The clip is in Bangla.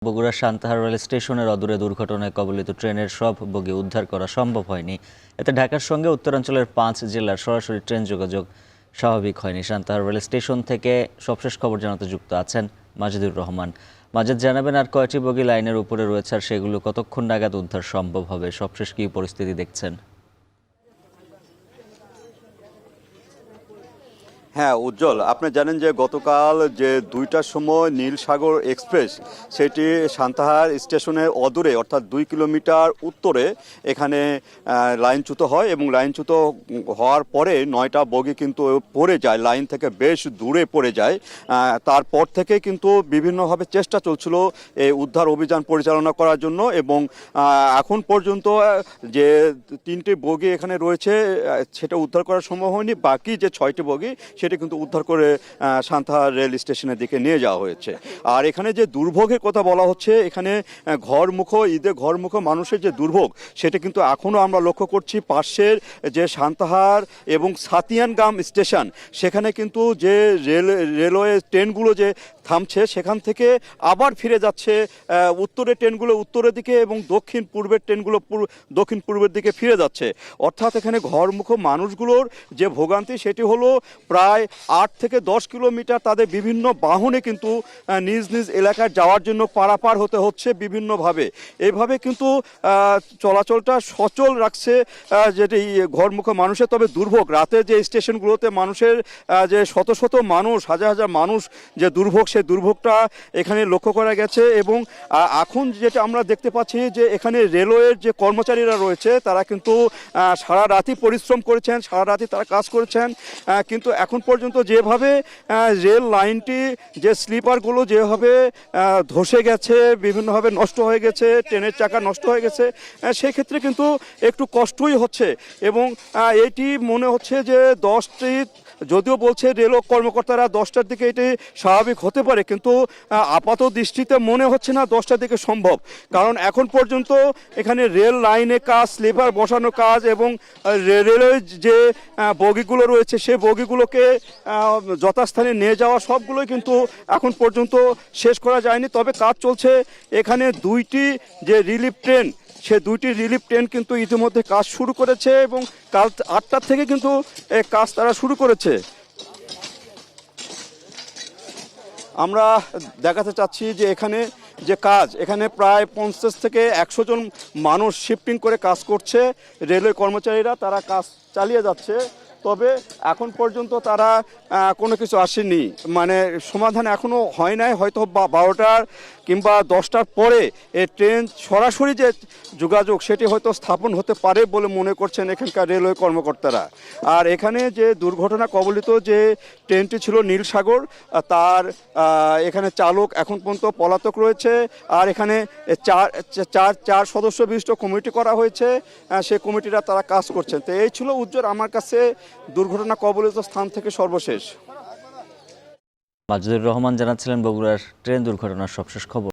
বগুড়ার সান্তাহার রেল স্টেশনের অদূরে দুর্ঘটনায় কবলিত ট্রেনের সব বগি উদ্ধার করা সম্ভব হয়নি। এতে ঢাকার সঙ্গে উত্তরাঞ্চলের 5 জেলার সরাসরি ট্রেন যোগাযোগ স্বাভাবিক হয়নি। সান্তাহার রেল স্টেশন থেকে সবশেষ খবর জানাতে যুক্ত আছেন মাজিদুর রহমান। মাজিদ, জানাবেন আর কয়টি বগি লাইনের উপরে রয়েছে আর সেগুলো কতক্ষণ নাগাদ উদ্ধার সম্ভব হবে? সবশেষ কী পরিস্থিতি দেখছেন? হ্যাঁ উজ্জ্বল, আপনি জানেন যে গতকাল যে 2টার সময় নীলসাগর এক্সপ্রেস সেটি সান্তাহার স্টেশনের অদূরে অর্থাৎ 2 কিলোমিটার উত্তরে এখানে লাইনচ্যুত হয় এবং লাইনচ্যুত হওয়ার পরে 9টা বগি কিন্তু পড়ে যায়, লাইন থেকে বেশ দূরে পড়ে যায়। তারপর থেকে কিন্তু বিভিন্নভাবে চেষ্টা চলছিল এই উদ্ধার অভিযান পরিচালনা করার জন্য এবং এখন পর্যন্ত যে 3টি বগি এখানে রয়েছে সেটা উদ্ধার করা সম্ভব হয়নি। বাকি যে 6টি বগি সেটা কিন্তু উদ্ধার করে সান্তাহার রেল স্টেশনের দিকে নিয়ে যাওয়া হয়েছে। আর এখানে যে দুর্ভোগের কথা বলা হচ্ছে, এখানে ঈদে ঘরমুখো মানুষের যে দুর্ভোগ সেটা কিন্তু এখনও আমরা লক্ষ্য করছি। পাশের যে সান্তাহার এবং সাতিয়ানগাম স্টেশন সেখানে কিন্তু যে রেলওয়ে ট্রেনগুলো যে থামছে সেখান থেকে আবার ফিরে যাচ্ছে উত্তরের ট্রেনগুলো উত্তরের দিকে এবং দক্ষিণ পূর্বের ট্রেনগুলো দক্ষিণ পূর্বের দিকে ফিরে যাচ্ছে। অর্থাৎ এখানে ঘরমুখো মানুষগুলোর যে ভোগান্তি সেটি হলো প্রায় 8 থেকে 10 কিলোমিটার তাদের বিভিন্ন বাহনে কিন্তু নিজ নিজ এলাকায় যাওয়ার জন্য পারাপার হতে হচ্ছে বিভিন্নভাবে। এইভাবে কিন্তু চলাচলটা সচল রাখছে যেটি ঘরমুখো মানুষের। তবে দুর্ভোগ রাতে যে স্টেশনগুলোতে মানুষের যে শত শত মানুষ, হাজার হাজার মানুষ যে দুর্ভোগ, সেই দুর্ভোগটা এখানে লক্ষ্য করা গেছে। এবং এখন যেটা আমরা দেখতে পাচ্ছি যে এখানে রেলওয়ের যে কর্মচারীরা রয়েছে তারা কিন্তু সারা রাতই পরিশ্রম করেছেন, সারা রাতই তারা কাজ করেছেন, কিন্তু এখন পর্যন্ত যেভাবে রেল লাইনটি যে স্লিপারগুলো যেভাবে ধসে গেছে, বিভিন্নভাবে নষ্ট হয়ে গেছে, ট্রেনের চাকা নষ্ট হয়ে গেছে, সেক্ষেত্রে কিন্তু একটু কষ্টই হচ্ছে। এবং এটি মনে হচ্ছে যে 10টি, যদিও বলছে রেল কর্মকর্তারা 10টার দিকে এটি স্বাভাবিক হতে পারে, কিন্তু আপাত দৃষ্টিতে মনে হচ্ছে না 10টার দিকে সম্ভব। কারণ এখন পর্যন্ত এখানে রেল লাইনে কাজ, স্লিপার বসানো কাজ এবং রেলের যে বগিগুলো রয়েছে সেই বগিগুলোকে যথাস্থানে নিয়ে যাওয়া সবগুলোই কিন্তু এখন পর্যন্ত শেষ করা যায়নি। তবে কাজ চলছে। এখানে 2টি যে রিলিফ ট্রেন, সে 2টি রিলিফ ট্রেন কিন্তু ইতিমধ্যে কাজ শুরু করেছে এবং কাল 8টার থেকে কিন্তু কাজ তারা শুরু করেছে। আমরা দেখাতে চাচ্ছি যে এখানে যে কাজ, এখানে প্রায় 50 থেকে 100 জন মানুষ শিফটিং করে কাজ করছে। রেলওয়ে কর্মচারীরা তারা কাজ চালিয়ে যাচ্ছে। তবে এখন পর্যন্ত তারা কোনো কিছু আসেনি, মানে সমাধান এখনও হয় নাই। হয়তো 12টার কিংবা 10টার পরে এই ট্রেন সরাসরি যে যোগাযোগ সেটি হয়তো স্থাপন হতে পারে বলে মনে করছেন এখানকার রেলওয়ে কর্মকর্তারা। আর এখানে যে দুর্ঘটনা কবলিত যে ট্রেনটি ছিল নীলসাগর, তার এখানে চালক এখন পর্যন্ত পলাতক রয়েছে। আর এখানে চার সদস্য বিশিষ্ট কমিটি করা হয়েছে, সেই কমিটিরা তারা কাজ করছেন। তো এই ছিল উজ্জ্বল আমার কাছে দুর্ঘটনা কবলিত স্থান থেকে সর্বশেষ। মাজিদুর রহমান জানাচ্ছিলেন বগুড়ার ট্রেন দুর্ঘটনার সবশেষ খবর।